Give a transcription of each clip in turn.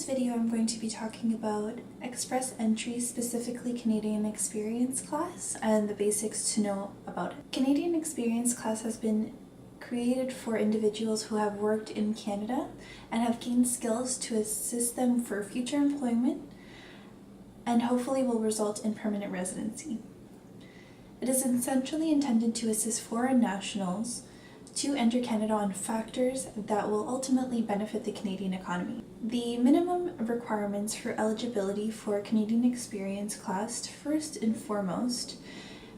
video I'm going to be talking about Express Entry, specifically Canadian Experience class, and the basics to know about it. Canadian Experience class has been created for individuals who have worked in Canada and have gained skills to assist them for future employment and hopefully will result in permanent residency. It is essentially intended to assist foreign nationals to enter Canada on factors that will ultimately benefit the Canadian economy. The minimum requirements for eligibility for Canadian Experience class, first and foremost,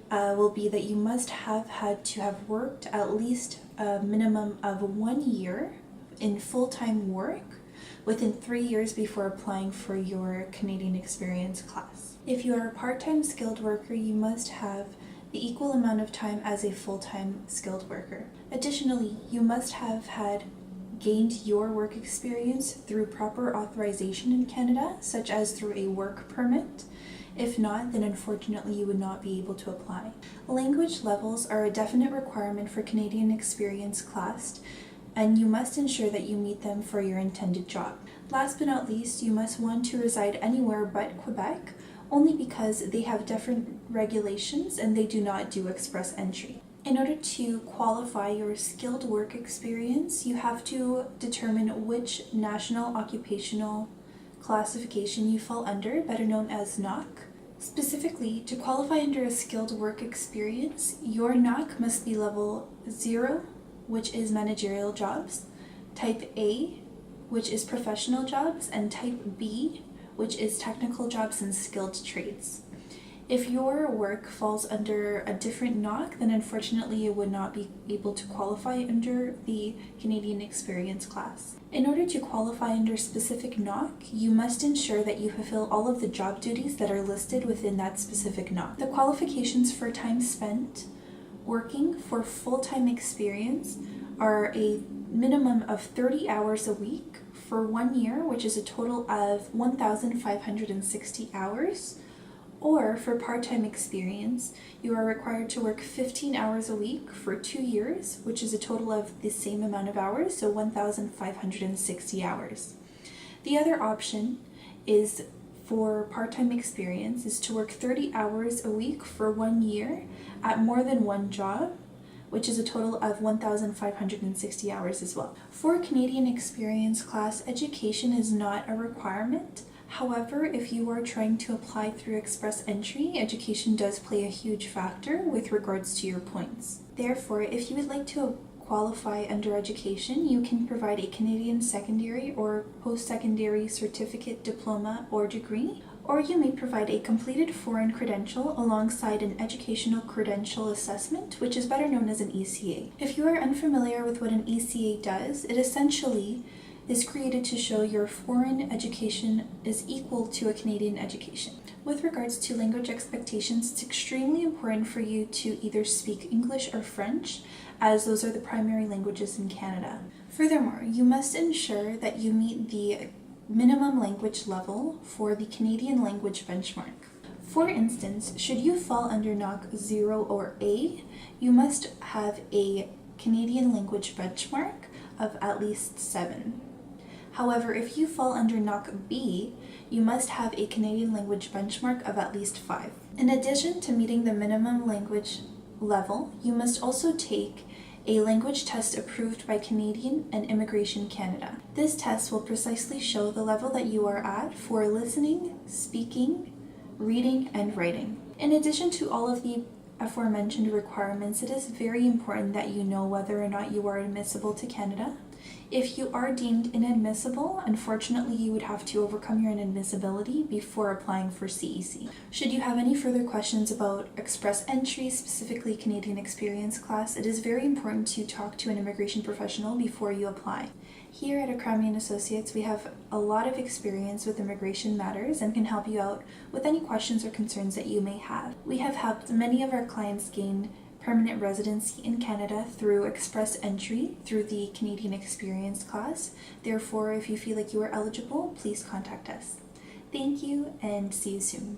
will be that you must have had to have worked at least a minimum of 1 year in full-time work within 3 years before applying for your Canadian Experience class. If you are a part-time skilled worker, you must have the equal amount of time as a full-time skilled worker. Additionally, you must have gained your work experience through proper authorization in Canada, such as through a work permit. If not, then unfortunately you would not be able to apply. Language levels are a definite requirement for Canadian Experience class, and you must ensure that you meet them for your intended job. Last but not least, you must want to reside anywhere but Quebec, only because they have different regulations and they do not do express entry. In order to qualify your skilled work experience, you have to determine which national occupational classification you fall under, better known as NOC. Specifically, to qualify under a skilled work experience, your NOC must be level 0, which is managerial jobs, type A, which is professional jobs, and type B, which is technical jobs and skilled trades. If your work falls under a different NOC, then unfortunately you would not be able to qualify under the Canadian Experience class. In order to qualify under specific NOC, you must ensure that you fulfill all of the job duties that are listed within that specific NOC. The qualifications for time spent working for full-time experience are a minimum of 30 hours a week for 1 year, which is a total of 1,560 hours, or for part-time experience, you are required to work 15 hours a week for 2 years, which is a total of the same amount of hours, so 1,560 hours. The other option is for part-time experience is to work 30 hours a week for 1 year at more than one job, which is a total of 1,560 hours as well. For Canadian Experience class, education is not a requirement. However, if you are trying to apply through Express Entry, education does play a huge factor with regards to your points. Therefore, if you would like to qualify under education, you can provide a Canadian secondary or post-secondary certificate, diploma, or degree, or you may provide a completed foreign credential alongside an educational credential assessment, which is better known as an ECA. If you are unfamiliar with what an ECA does, it essentially is created to show your foreign education is equal to a Canadian education. With regards to language expectations, it's extremely important for you to either speak English or French, as those are the primary languages in Canada. Furthermore, you must ensure that you meet the minimum language level for the Canadian language benchmark. For instance, should you fall under NOC 0 or A, you must have a Canadian language benchmark of at least 7. However, if you fall under NOC B, you must have a Canadian language benchmark of at least 5. In addition to meeting the minimum language level, you must also take a language test approved by Canadian and Immigration Canada. This test will precisely show the level that you are at for listening, speaking, reading, and writing. In addition to all of the aforementioned requirements, it is very important that you know whether or not you are admissible to Canada. If you are deemed inadmissible, unfortunately you would have to overcome your inadmissibility before applying for CEC. Should you have any further questions about Express Entry, specifically Canadian Experience class, it is very important to talk to an immigration professional before you apply. Here at Akrami & Associates, we have a lot of experience with immigration matters and can help you out with any questions or concerns that you may have. We have helped many of our clients gain permanent residency in Canada through Express Entry through the Canadian Experience class. Therefore, if you feel like you are eligible, please contact us. Thank you and see you soon.